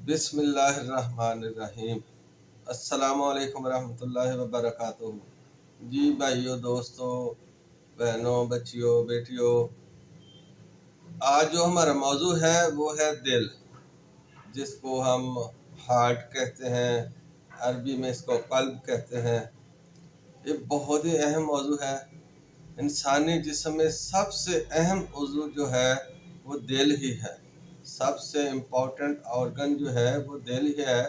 بسم اللہ الرحمن الرحیم۔ السلام علیکم ورحمۃ اللہ وبرکاتہ۔ جی بھائیوں، دوستوں، بہنوں، بچیوں، بیٹیوں، آج جو ہمارا موضوع ہے وہ ہے دل، جس کو ہم ہارٹ کہتے ہیں، عربی میں اس کو قلب کہتے ہیں۔ یہ بہت ہی اہم موضوع ہے۔ انسانی جسم میں سب سے اہم عضو جو ہے وہ دل ہی ہے۔ سب سے امپورٹنٹ آرگن جو ہے وہ دل ہی ہے۔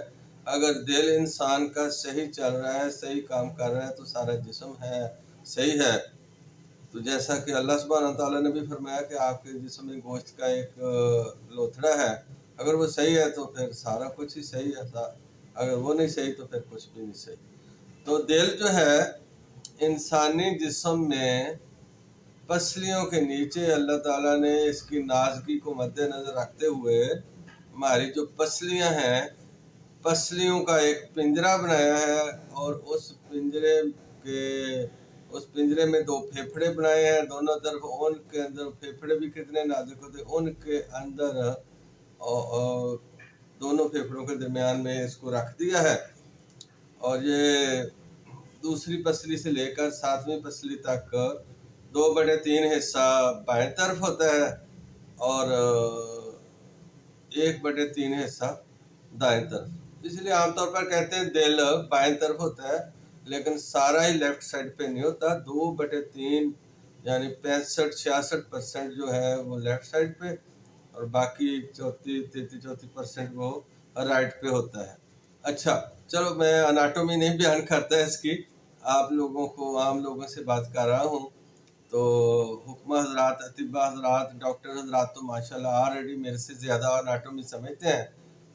اگر دل انسان کا صحیح چل رہا ہے، صحیح کام کر رہا ہے، تو سارا جسم ہے صحیح ہے۔ تو جیسا کہ اللہ سبحانہ تعالیٰ نے بھی فرمایا کہ آپ کے جسم میں گوشت کا ایک لوتھڑا ہے، اگر وہ صحیح ہے تو پھر سارا کچھ ہی صحیح ہے، اگر وہ نہیں صحیح تو پھر کچھ بھی نہیں صحیح۔ تو دل جو ہے انسانی جسم میں پسلیوں کے نیچے اللہ تعالیٰ نے اس کی نازکی کو مد نظر رکھتے ہوئے ہماری جو پسلیاں ہیں، پسلیوں کا ایک پنجرا بنایا ہے، اور اس پنجرے میں دو پھیپھڑے بنائے ہیں دونوں طرف۔ ان کے اندر پھیپھڑے بھی کتنے نازک ہوتے، ان کے اندر دونوں پھیپھڑوں کے درمیان میں اس کو رکھ دیا ہے۔ اور یہ دوسری پسلی سے لے کر 7ویں پسلی تک 2/3 حصہ بائیں طرف ہوتا ہے اور 1/3 حصہ دائیں طرف۔ اس لیے عام طور پر کہتے ہیں دل بائیں طرف ہوتا ہے، لیکن سارا ہی لیفٹ سائڈ پہ نہیں ہوتا۔ 2/3 یعنی 65-66% جو ہے وہ لیفٹ سائڈ پہ، اور باقی 34% وہ رائٹ پہ ہوتا ہے۔ اچھا چلو، میں اناٹومی نہیں بیان کرتا اس کی، آپ لوگوں کو، عام لوگوں سے بات کر رہا ہوں۔ تو حکمہ حضرات، اطباء حضرات، ڈاکٹر حضرات تو ماشاءاللہ آلریڈی میرے سے زیادہ اناٹومی سمجھتے ہیں۔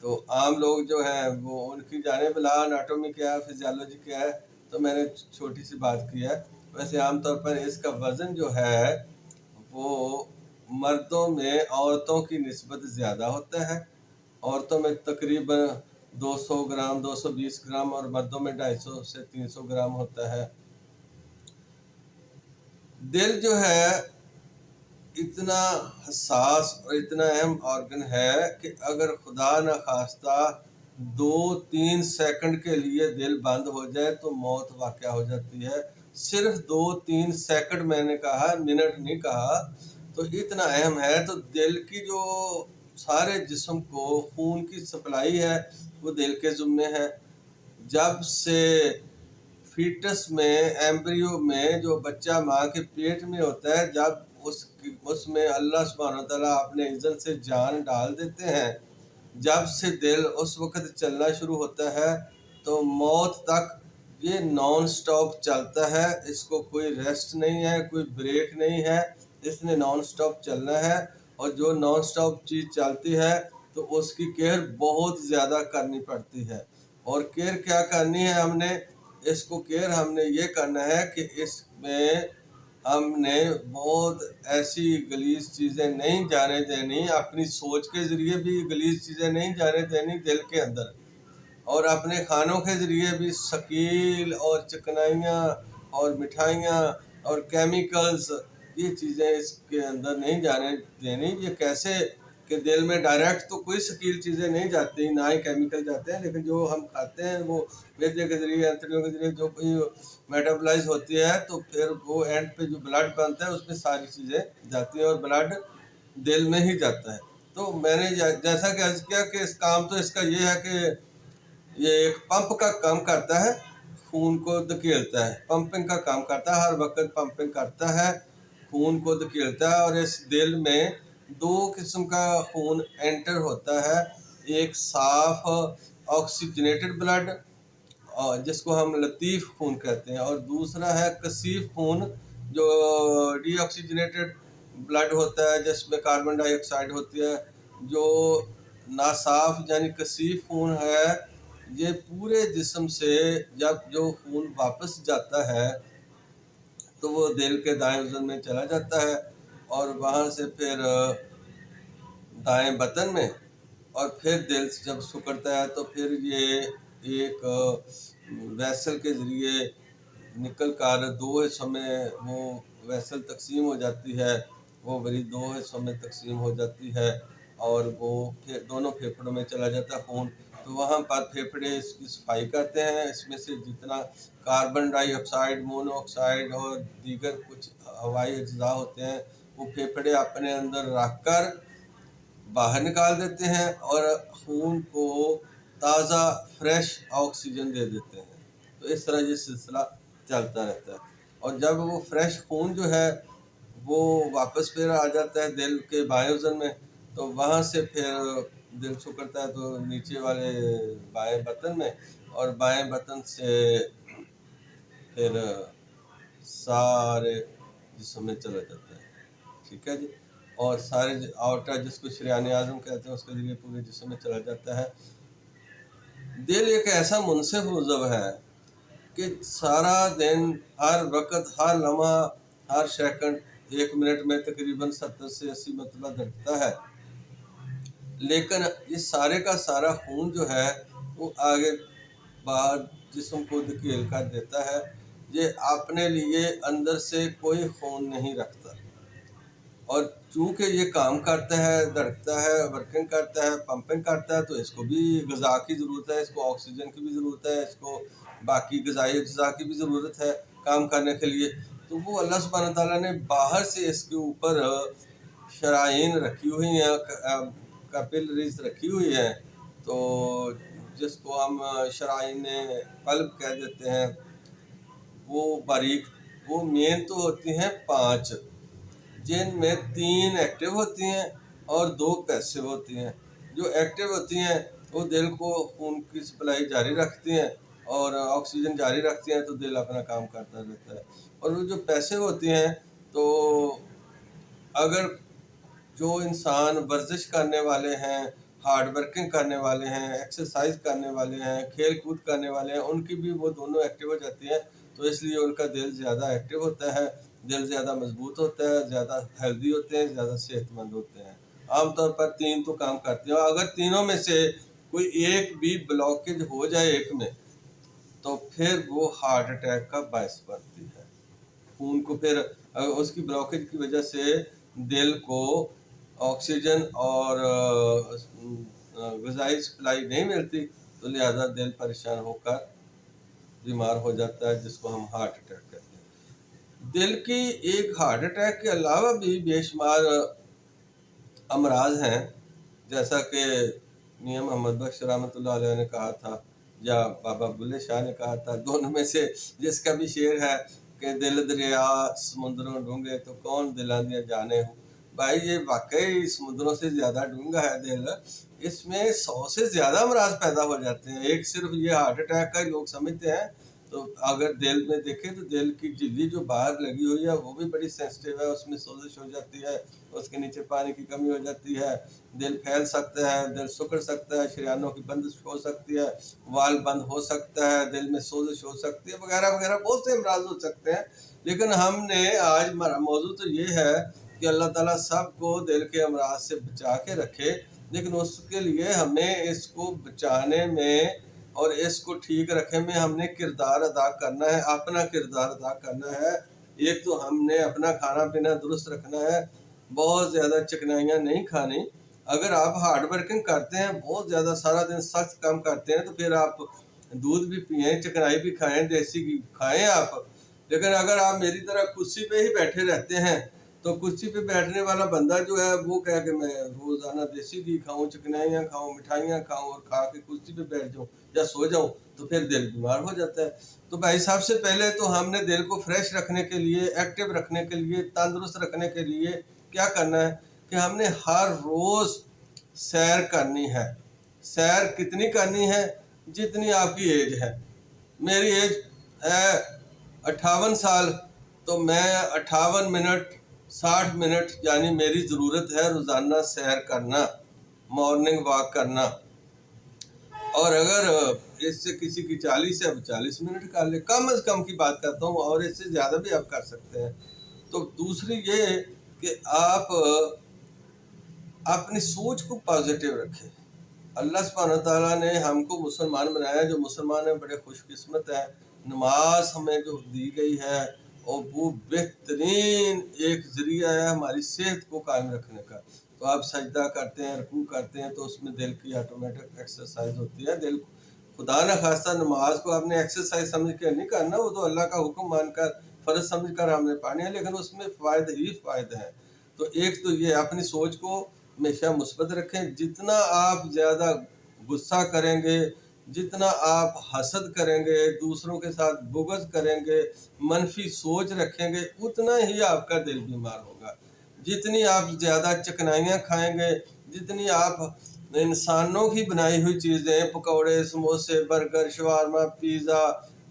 تو عام لوگ جو ہیں وہ ان کی جانب لا اناٹومی کیا ہے، فزیالوجی کیا ہے، تو میں نے چھوٹی سی بات کی ہے۔ ویسے عام طور پر اس کا وزن جو ہے وہ مردوں میں عورتوں کی نسبت زیادہ ہوتا ہے۔ عورتوں میں تقریباً 200 گرام، 220 گرام، اور مردوں میں 250 سے 300 گرام ہوتا ہے۔ دل جو ہے اتنا حساس اور اتنا اہم آرگن ہے کہ اگر خدا نخواستہ 2-3 سیکنڈ کے لیے دل بند ہو جائے تو موت واقع ہو جاتی ہے۔ صرف 2-3 سیکنڈ، میں نے کہا، منٹ نہیں کہا، تو اتنا اہم ہے۔ تو دل کی جو سارے جسم کو خون کی سپلائی ہے وہ دل کے ذمے ہے۔ جب سے فیٹس میں، ایمبریو میں، جو بچہ ماں کے پیٹ میں ہوتا ہے، جب اس میں اللہ سبحانہ وتعالیٰ اپنے اذن سے جان ڈال دیتے ہیں، جب سے دل اس وقت چلنا شروع ہوتا ہے تو موت تک یہ نان سٹاپ چلتا ہے۔ اس کو کوئی ریسٹ نہیں ہے، کوئی بریک نہیں ہے، اس نے نان سٹاپ چلنا ہے۔ اور جو نان سٹاپ چیز چلتی ہے تو اس کی کیئر بہت زیادہ کرنی پڑتی ہے۔ اور کیئر کیا کرنی ہے ہم نے؟ اس کو کیئر ہم نے یہ کرنا ہے کہ اس میں ہم نے بہت ایسی غلیظ چیزیں نہیں جانے دینی، اپنی سوچ کے ذریعے بھی غلیظ چیزیں نہیں جانے دینی دل کے اندر، اور اپنے کھانوں کے ذریعے بھی شکیل اور چکنائیاں اور مٹھائیاں اور کیمیکلز، یہ چیزیں اس کے اندر نہیں جانے دینی۔ یہ کیسے کہ دل میں ڈائریکٹ تو کوئی شکیل چیزیں نہیں جاتی، نہ ہی کیمیکل جاتے ہیں، لیکن جو ہم کھاتے ہیں وہ میدے کے ذریعے، انتڑیوں کے ذریعے جو کوئی میٹابلائز ہوتی ہے، تو پھر وہ اینڈ پہ جو بلڈ بنتا ہے اس میں ساری چیزیں جاتی ہیں، اور بلڈ دل میں ہی جاتا ہے۔ تو میں نے جیسا کہ عرض کیا کہ اس کام تو اس کا یہ ہے کہ یہ ایک پمپ کا کام کرتا ہے، خون کو دھکیلتا ہے، پمپنگ کا کام کرتا ہے، ہر وقت پمپنگ کرتا ہے، خون کو دھکیلتا ہے۔ اور اس دل میں 2 قسم کا خون انٹر ہوتا ہے، ایک صاف آکسیجنیٹڈ بلڈ جس کو ہم لطیف خون کہتے ہیں، اور دوسرا ہے کثیف خون جو ڈی آکسیجنیٹڈ بلڈ ہوتا ہے، جس میں کاربن ڈائی آکسائڈ ہوتی ہے۔ جو ناصاف یعنی کثیف خون ہے، یہ پورے جسم سے جب جو خون واپس جاتا ہے تو وہ دل کے دائیں عضو میں چلا جاتا ہے، اور وہاں سے پھر دائیں بطن میں، اور پھر دل جب سکڑتا ہے تو پھر یہ ایک ویسل کے ذریعے نکل کر 2 حصوں میں وہ ویسل تقسیم ہو جاتی ہے، وہ بڑی 2 حصوں میں تقسیم ہو جاتی ہے، اور وہ دونوں پھیپھڑوں میں چلا جاتا ہے خون، تو وہاں پر پھیپھڑے اس کی صفائی کرتے ہیں، اس میں سے جتنا کاربن ڈائی آکسائڈ، مونو آکسائڈ اور دیگر کچھ ہوائی اجزاء ہوتے ہیں وہ پھیپھڑے اپنے اندر رکھ کر باہر نکال دیتے ہیں اور خون کو تازہ فریش آکسیجن دے دیتے ہیں۔ تو اس طرح یہ سلسلہ چلتا رہتا ہے، اور جب وہ فریش خون جو ہے وہ واپس پھر آ جاتا ہے دل کے بائیں عضو میں، تو وہاں سے پھر دل سکڑتا ہے تو نیچے والے بائیں بطن میں، اور بائیں بطن سے پھر سارے جسم میں چلا جاتا ہے، ٹھیک ہے جی، اور سارے آؤٹر جس کو شریان اعظم کہتے ہیں اس کے ذریعے پورے جسم میں چلا جاتا ہے۔ دل ایک ایسا منصف عضو ہے کہ سارا دن، ہر وقت، ہر لمحہ، ہر سیکنڈ، 1 منٹ میں تقریباً 70 سے 80 مرتبہ دھڑکتا ہے، لیکن یہ سارے کا سارا خون جو ہے وہ آگے باہر جسم کو دھکیل کر دیتا ہے، یہ اپنے لیے اندر سے کوئی خون نہیں رکھتا، اور چونکہ یہ کام کرتا ہے، دھڑکتا ہے، ورکنگ کرتا ہے، پمپنگ کرتا ہے، تو اس کو بھی غذا کی ضرورت ہے، اس کو آکسیجن کی بھی ضرورت ہے، اس کو باقی غذائی اجزاء کی بھی ضرورت ہے کام کرنے کے لیے، تو وہ اللہ سبحانہ تعالیٰ نے باہر سے اس کے اوپر شرائین رکھی ہوئی ہیں، کیپلریز رکھی ہوئی ہیں، تو جس کو ہم شرائین قلب کہہ دیتے ہیں، وہ باریک، وہ مین تو ہوتی ہیں 5، جن میں 3 ایکٹیو ہوتی ہیں اور 2 پیسو ہوتی ہیں۔ جو ایکٹیو ہوتی ہیں وہ دل کو خون کی سپلائی جاری رکھتی ہیں اور آکسیجن جاری رکھتی ہیں، تو دل اپنا کام کرتا رہتا ہے، اور وہ جو پیسو ہوتی ہیں، تو اگر جو انسان ورزش کرنے والے ہیں، ہارڈ ورکنگ کرنے والے ہیں، ایکسرسائز کرنے والے ہیں، کھیل کود کرنے والے ہیں، ان کی بھی وہ دونوں ایکٹیو ہو جاتی ہیں، تو اس لیے ان کا دل زیادہ ایکٹیو ہوتا ہے، دل زیادہ مضبوط ہوتا ہے، زیادہ ہیلدی ہوتے ہیں، زیادہ صحت مند ہوتے ہیں۔ عام طور پر 3 تو کام کرتے ہیں، اور اگر تینوں میں سے کوئی ایک بھی بلاکیج ہو جائے ایک میں، تو پھر وہ ہارٹ اٹیک کا باعث بنتی ہے۔ خون کو پھر اس کی بلاکیج کی وجہ سے دل کو آکسیجن اور غذائی سپلائی نہیں ملتی، تو لہذا دل پریشان ہو کر بیمار ہو جاتا ہے، جس کو ہم ہارٹ اٹیک کہتے ہیں۔ دل کی ایک ہارٹ اٹیک کے علاوہ بھی بے شمار امراض ہیں، جیسا کہ میاں محمد بخش رحمۃ اللہ علیہ نے کہا تھا، یا بابا بلے شاہ نے کہا تھا، دونوں میں سے جس کا بھی شعر ہے کہ دل دریا سمندروں ڈونگے تو کون دلاں دیاں جانے ہوں۔ بھائی یہ واقعی سمندروں سے زیادہ ڈونگا ہے دل، اس میں 100 سے زیادہ امراض پیدا ہو جاتے ہیں، ایک صرف یہ ہارٹ اٹیک کا ہی لوگ سمجھتے ہیں۔ تو اگر دل میں دیکھیں تو دل کی جھلی جو باہر لگی ہوئی ہے وہ بھی بڑی سینسٹیو ہے، اس میں سوزش ہو جاتی ہے، اس کے نیچے پانی کی کمی ہو جاتی ہے، دل پھیل سکتا ہے، دل سکڑ سکتا ہے، شریانوں کی بندش ہو سکتی ہے، وال بند ہو سکتا ہے، دل میں سوزش ہو سکتی ہے، وغیرہ وغیرہ بہت سے امراض ہو سکتے ہیں۔ لیکن ہم نے آج موضوع تو یہ ہے کہ اللہ تعالیٰ سب کو دل کے امراض سے بچا کے رکھے، لیکن اس کے لیے ہمیں اس کو بچانے میں اور اس کو ٹھیک رکھنے میں ہم نے کردار ادا کرنا ہے، اپنا کردار ادا کرنا ہے۔ ایک تو ہم نے اپنا کھانا پینا درست رکھنا ہے، بہت زیادہ چکنائیاں نہیں کھانی۔ اگر آپ ہارڈ ورکنگ کرتے ہیں، بہت زیادہ سارا دن سخت کام کرتے ہیں، تو پھر آپ دودھ بھی پئیں، چکنائی بھی کھائیں، دیسی گھی کھائیں آپ، لیکن اگر آپ میری طرح کرسی پہ ہی بیٹھے رہتے ہیں، تو کرسی پہ بیٹھنے والا بندہ جو ہے وہ کہہ کہ میں روزانہ دیسی گھی کھاؤں، چکنائیاں کھاؤں، مٹھائیاں کھاؤں اور کھا کے کرسی پہ بیٹھ جاؤں یا سو جاؤں، تو پھر دل بیمار ہو جاتا ہے۔ تو بھائی سب سے پہلے تو ہم نے دل کو فریش رکھنے کے لیے، ایکٹیو رکھنے کے لیے، تندرست رکھنے کے لیے کیا کرنا ہے کہ ہم نے ہر روز سیر کرنی ہے۔ سیر کتنی کرنی ہے؟ جتنی آپ کی ایج ہے۔ میری ایج ہے 58 سال، تو میں 58 منٹ 60 منٹ یعنی میری ضرورت ہے روزانہ سیر کرنا، مارننگ واک کرنا، اور اگر اس سے کسی کی 40 ہے وہ 40 منٹ کر لے، کم از کم کی بات کرتا ہوں، اور اس سے زیادہ بھی آپ کر سکتے ہیں۔ تو دوسری یہ کہ آپ اپنی سوچ کو پازیٹیو رکھیں۔ اللہ سبحانہ تعالیٰ نے ہم کو مسلمان بنایا، جو مسلمان ہیں بڑے خوش قسمت ہیں، نماز ہمیں جو دی گئی ہے اور وہ بہترین ایک ذریعہ ہے ہماری صحت کو قائم رکھنے کا۔ تو آپ سجدہ کرتے ہیں، رکوع کرتے ہیں، تو اس میں دل کی آٹومیٹک ایکسرسائز ہوتی ہے. دل خدا نہ خواستہ نماز کو آپ نے ایکسرسائز سمجھ کے نہیں کرنا، وہ تو اللہ کا حکم مان کر فرض سمجھ کر ہم نے پانی ہے، لیکن اس میں فائدہ ہی فائدہ ہے. تو ایک تو یہ اپنی سوچ کو ہمیشہ مثبت رکھیں. جتنا آپ زیادہ غصہ کریں گے، جتنا آپ حسد کریں گے، دوسروں کے ساتھ بغض کریں گے، منفی سوچ رکھیں گے، اتنا ہی آپ کا دل بیمار ہوگا. جتنی آپ زیادہ چکنائیاں کھائیں گے، جتنی آپ انسانوں کی بنائی ہوئی چیزیں، پکوڑے، سموسے، برگر، شوارما، پیزا،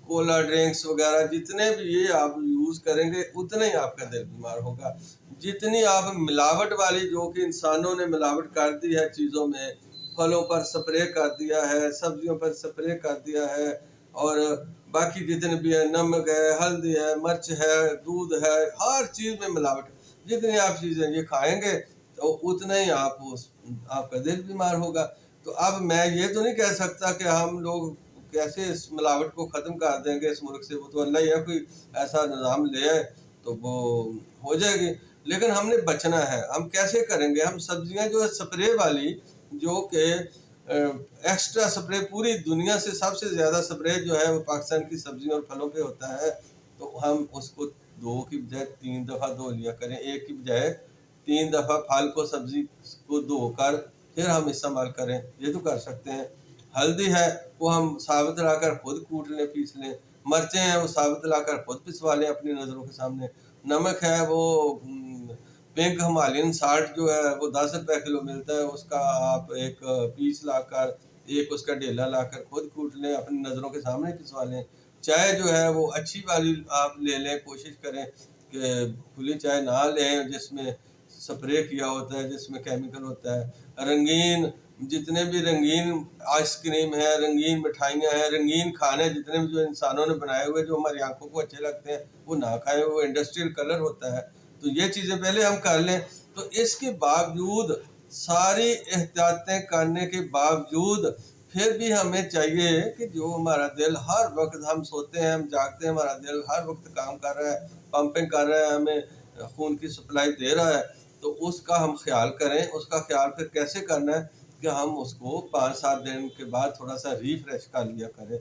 کولا ڈرنکس وغیرہ، جتنے بھی یہ آپ یوز کریں گے، اتنا ہی آپ کا دل بیمار ہوگا. جتنی آپ ملاوٹ والی، جو کہ انسانوں نے ملاوٹ کر دی ہے چیزوں میں، پھلوں پر سپرے کر دیا ہے، سبزیوں پر سپرے کر دیا ہے، اور باقی جتنے بھی ہے، نمک ہے، ہلدی ہے، مرچ ہے، دودھ ہے، ہر چیز میں ملاوٹ. جتنی آپ چیزیں یہ کھائیں گے تو اتنا ہی آپ کا دل بیمار ہوگا. تو اب میں یہ تو نہیں کہہ سکتا کہ ہم لوگ کیسے اس ملاوٹ کو ختم کر دیں گے اس ملک سے، وہ تو اللہ ہی ہے، کوئی ایسا نظام لے آئے تو وہ ہو جائے گی. لیکن ہم نے بچنا ہے. ہم کیسے کریں گے؟ ہم سبزیاں جو ہے سپرے والی، جو کہ ایکسٹرا سپرے، پوری دنیا سے سب سے زیادہ سپرے جو ہے وہ پاکستان کی سبزیوں اور پھلوں پہ ہوتا ہے. تو ہم اس کو 2 کی بجائے 3 دفعہ دھو لیا کریں، 1 کی بجائے 3 دفعہ پھل کو، سبزی کو دھو کر پھر ہم استعمال کریں. یہ تو کر سکتے ہیں. ہلدی ہے وہ ہم ثابت لا کر خود کوٹ لیں، پیس لیں. مرچیں ہیں وہ ثابت لا کر خود پسوا لیں اپنی نظروں کے سامنے. نمک ہے وہ پنک ہمالین سالٹ جو ہے وہ 10 روپے کلو ملتا ہے، اس کا آپ ایک پیس لا کر، ایک اس کا ڈھیلا لا کر خود کوٹ لیں، اپنی نظروں کے سامنے پسوا لیں. چائے جو ہے وہ اچھی والی آپ لے لیں، کوشش کریں کہ کھلی چائے نہ لیں جس میں سپرے کیا ہوتا ہے، جس میں کیمیکل ہوتا ہے. رنگین، جتنے بھی رنگین آئس کریم ہے، رنگین مٹھائیاں ہیں، رنگین کھانے جتنے بھی جو انسانوں نے بنائے ہوئے جو ہماری آنکھوں کو اچھے لگتے ہیں، وہ نہ کھائیں، وہ انڈسٹریل کلر ہوتا ہے. تو یہ چیزیں پہلے ہم کر لیں. تو اس کے باوجود، ساری احتیاطیں کرنے کے باوجود، پھر بھی ہمیں چاہیے کہ جو ہمارا دل ہر وقت، ہم سوتے ہیں، ہم جاگتے ہیں، ہمارا دل ہر وقت کام کر رہا ہے، پمپنگ کر رہا ہے، ہمیں خون کی سپلائی دے رہا ہے. تو اس کا ہم خیال کریں. اس کا خیال پھر کیسے کرنا ہے کہ ہم اس کو 5-7 دن کے بعد تھوڑا سا ریفریش کر لیا کریں.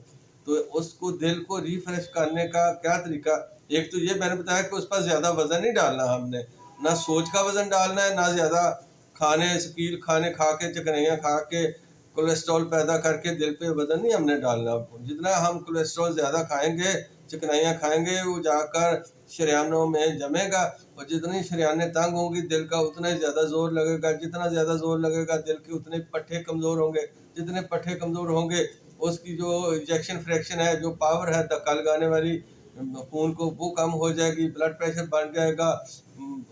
تو اس کو، دل کو ریفریش کرنے کا کیا طریقہ؟ ایک تو یہ میں نے بتایا کہ اس پر زیادہ وزن نہیں ڈالنا. ہم نے نہ سوچ کا وزن ڈالنا ہے، نہ زیادہ کھانے، سکیل کھانے کھا کے، چکنیاں کھا کے کولیسٹرول پیدا کر کے دل پہ وزن نہیں ہم نے ڈالنا. جتنا ہم کولیسٹرول زیادہ کھائیں گے، چکنیاں کھائیں گے، وہ جا کر شریانوں میں جمے گا، اور جتنی شریانیں تنگ ہوں گی دل کا اتنا ہی زیادہ زور لگے گا. جتنا زیادہ زور لگے گا دل کے اتنے پٹھے کمزور ہوں گے. جتنے پٹھے کمزور ہوں گے اس کی جو انجیکشن فریکشن ہے، جو پاور ہے دھکا لگانے والی خون کو، وہ کم ہو جائے گی. بلڈ پریشر بڑھ جائے گا،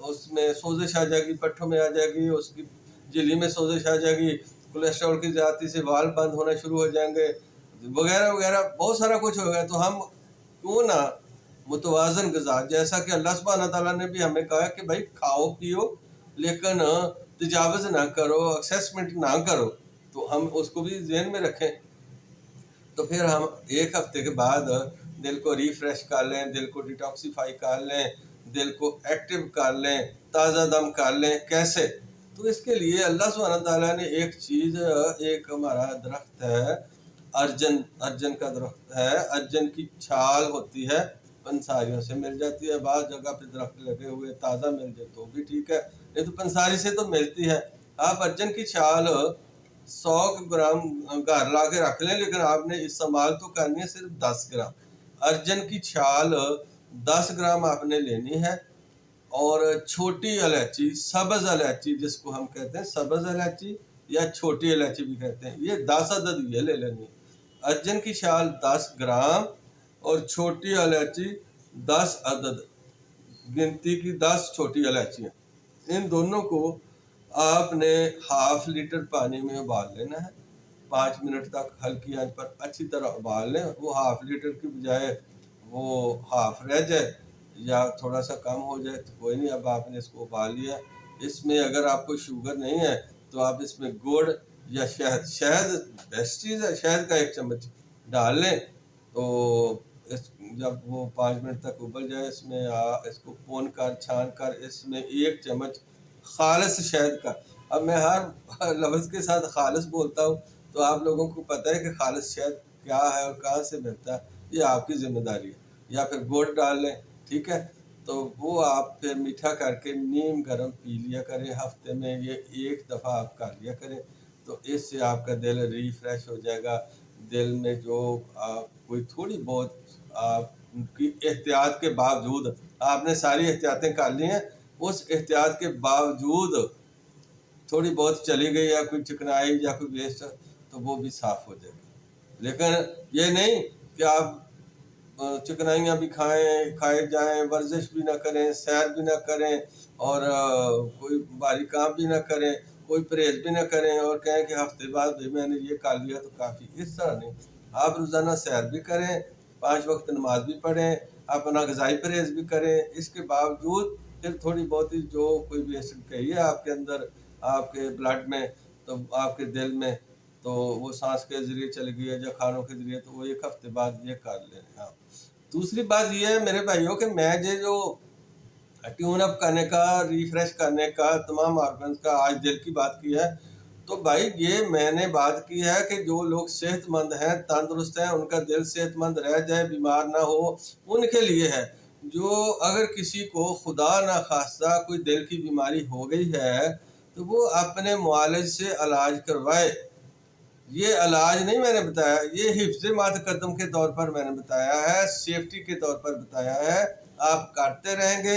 اس میں سوزش آ جائے گی، پٹھوں میں آ جائے گی، اس کی جھلی میں سوزش آ جائے گی. کولیسٹرول کی زیادتی سے وال بند ہونا شروع ہو جائیں گے، وغیرہ وغیرہ، بہت سارا کچھ ہوگا. تو ہم کیوں نہ متوازن غذا، جیسا کہ اللہ سبحانہ تعالیٰ نے بھی ہمیں کہا کہ بھائی کھاؤ پیو لیکن تجاوز نہ کرو، ایکسیسمنٹ نہ کرو. تو ہم اس کو بھی ذہن میں رکھیں. تو پھر ہم 1 ہفتے کے بعد دل کو ریفریش کر لیں، دل کو ڈیٹاکسیفائی کر لیں، دل کو ایکٹیو کر لیں، تازہ دم کر لیں. کیسے؟ تو اس کے لیے اللہ سبحانہ تعالیٰ نے ایک چیز، ایک ہمارا درخت ہے ارجن کا درخت ہے. ارجن کی چھال ہوتی ہے، پنساریوں سے مل جاتی ہے. بعض جگہ پہ درخت لگے ہوئے تازہ مل جائے تو بھی ٹھیک ہے، نہیں تو پنساری سے تو ملتی ہے. آپ ارجن کی چھال 100 گرام گھر لا کے رکھ لیں، لیکن آپ نے استعمال تو کرنی ہے صرف 10 گرام. ارجن کی چھال 10 گرام آپ نے لینی ہے. اور چھوٹی الائچی، سبز الائچی جس کو ہم کہتے ہیں، سبز الائچی یا چھوٹی الائچی بھی کہتے ہیں، یہ 10 عدد یہ لے لینی. ارجن کی چھال 10 گرام اور چھوٹی الائچی 10 عدد، گنتی کی 10 چھوٹی الائچیاں. ان دونوں کو آپ نے ½ لیٹر پانی میں ابال لینا ہے. 5 منٹ تک ہلکی آنچ پر اچھی طرح ابال لیں. وہ ½ لیٹر کی بجائے وہ ہاف رہ جائے یا تھوڑا سا کم ہو جائے تو کوئی نہیں. اب آپ نے اس کو ابال لیا. اس میں اگر آپ کو شوگر نہیں ہے تو آپ اس میں گڑ یا شہد بیسٹ چیز ہے، شہد کا 1 چمچ ڈال لیں. تو جب وہ 5 منٹ تک ابل جائے، اس میں اس کو پون کر، چھان کر، اس میں 1 چمچ خالص شہد کا. اب میں ہر لفظ کے ساتھ خالص بولتا ہوں تو آپ لوگوں کو پتہ ہے کہ خالص شہد کیا ہے اور کہاں سے ملتا ہے، یہ آپ کی ذمہ داری ہے۔ یا پھر گڑ ڈال لیں، ٹھیک ہے، تو وہ آپ پھر میٹھا کر کے نیم گرم پی لیا کریں، ہفتے میں یہ ایک دفعہ آپ کر لیا کریں، تو اس سے آپ کا دل ریفریش ہو جائے گا۔ دل میں جو کوئی تھوڑی بہت آپ کی احتیاط کے باوجود، آپ نے ساری احتیاطیں کر لی ہیں، اس احتیاط کے باوجود تھوڑی بہت چلی گئی یا کوئی چکنائی یا کوئی ویسٹ، تو وہ بھی صاف ہو جائے گی۔ لیکن یہ نہیں کہ آپ چکنائیاں بھی کھائے جائیں، ورزش بھی نہ کریں، سیر بھی نہ کریں، اور کوئی بھاری کام بھی نہ کریں، کوئی پرہیز بھی نہ کریں، اور کہیں کہ ہفتے بعد بھی میں نے یہ کر لیا تو کافی۔ اس طرح نہیں، آپ روزانہ سیر بھی کریں، 5 وقت نماز بھی پڑھیں، اپنا غذائی پرہیز بھی کریں، اس کے باوجود پھر تھوڑی بہت ہی جو کوئی بھی ایسڈ کہی ہے آپ کے اندر، آپ کے بلڈ میں، تو آپ کے دل میں، تو وہ سانس کے ذریعے چلی گئی ہے یا کھانوں کے ذریعے، تو وہ 1 ہفتے بعد یہ کر لیں۔ دوسری بات یہ ہے میرے بھائیوں کہ میں جو ٹیون اپ کرنے کا، ریفریش کرنے کا، تمام آرگنز کا آج دل کی بات کی ہے، تو بھائی یہ میں نے بات کی ہے کہ جو لوگ صحت مند ہیں، تندرست ہیں، ان کا دل صحت مند رہ جائے، بیمار نہ ہو، ان کے لیے ہے۔ جو اگر کسی کو خدا نہ خواستہ کوئی دل کی بیماری ہو گئی ہے تو وہ اپنے معالج سے علاج کروائے۔ یہ علاج نہیں میں نے بتایا، یہ حفظ متقدم کے طور پر میں نے بتایا ہے، سیفٹی کے طور پر بتایا ہے۔ آپ کرتے رہیں گے،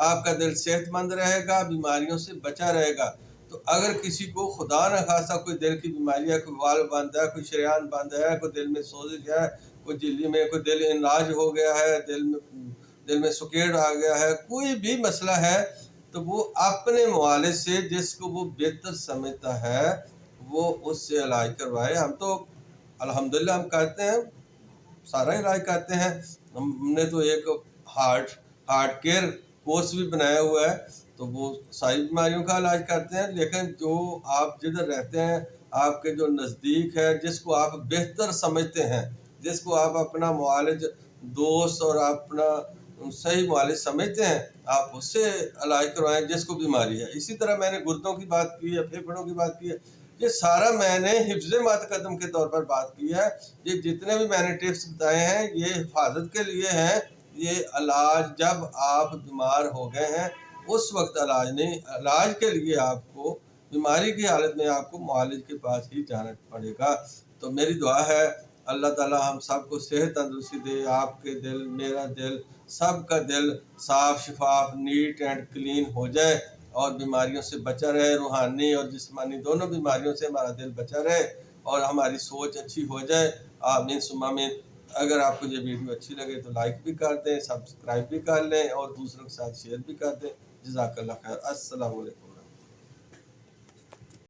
آپ کا دل صحت مند رہے گا، بیماریوں سے بچا رہے گا۔ تو اگر کسی کو خدا نہ خواستہ کوئی دل کی بیماری ہے، کوئی والو بند ہے، کوئی شریان بند ہے، کوئی دل میں سوزش ہے، کوئی جھلی میں کوئی دل انلاج ہو گیا ہے، دل میں سکیڑ آ گیا ہے، کوئی بھی مسئلہ ہے، تو وہ اپنے معالج سے، جس کو وہ بہتر سمجھتا ہے، وہ اس سے علاج کروائے۔ ہم تو الحمدللہ ہم کرتے ہیں، سارا علاج کرتے ہیں۔ ہم نے تو ایک ہارٹ کیئر کورس بھی بنایا ہوا ہے، تو وہ ساری بیماریوں کا علاج کرتے ہیں۔ لیکن جو آپ جدھر رہتے ہیں، آپ کے جو نزدیک ہے، جس کو آپ بہتر سمجھتے ہیں، جس کو آپ اپنا معالج دوست اور اپنا صحیح معالج سمجھتے ہیں، آپ اس سے علاج کروائیں جس کو بیماری ہے۔ اسی طرح میں نے گردوں کی بات کی ہے، پھیپھڑوں کی بات کی ہے، یہ سارا میں نے حفظ متقدم کے طور پر بات کی ہے۔ یہ جتنے بھی میں نے ٹپس بتائے ہیں یہ حفاظت کے لیے ہیں، یہ علاج جب آپ بیمار ہو گئے ہیں اس وقت علاج نہیں۔ علاج کے لیے آپ کو بیماری کی حالت میں آپ کو معالج کے پاس ہی جانا پڑے گا۔ تو میری دعا ہے اللہ تعالی ہم سب کو صحت تندرستی دے، آپ کے دل، میرا دل، سب کا دل صاف شفاف، نیٹ اینڈ کلین ہو جائے اور بیماریوں سے بچا رہے، روحانی اور جسمانی دونوں بیماریوں سے ہمارا دل بچا رہے اور ہماری سوچ اچھی ہو جائے۔ آمین ثم آمین۔ اگر آپ کو یہ ویڈیو اچھی لگے تو لائک بھی کر دیں، سبسکرائب بھی کر لیں اور دوسروں کے ساتھ شیئر بھی کر دیں۔ جزاک اللہ خیر۔ السلام علیکم۔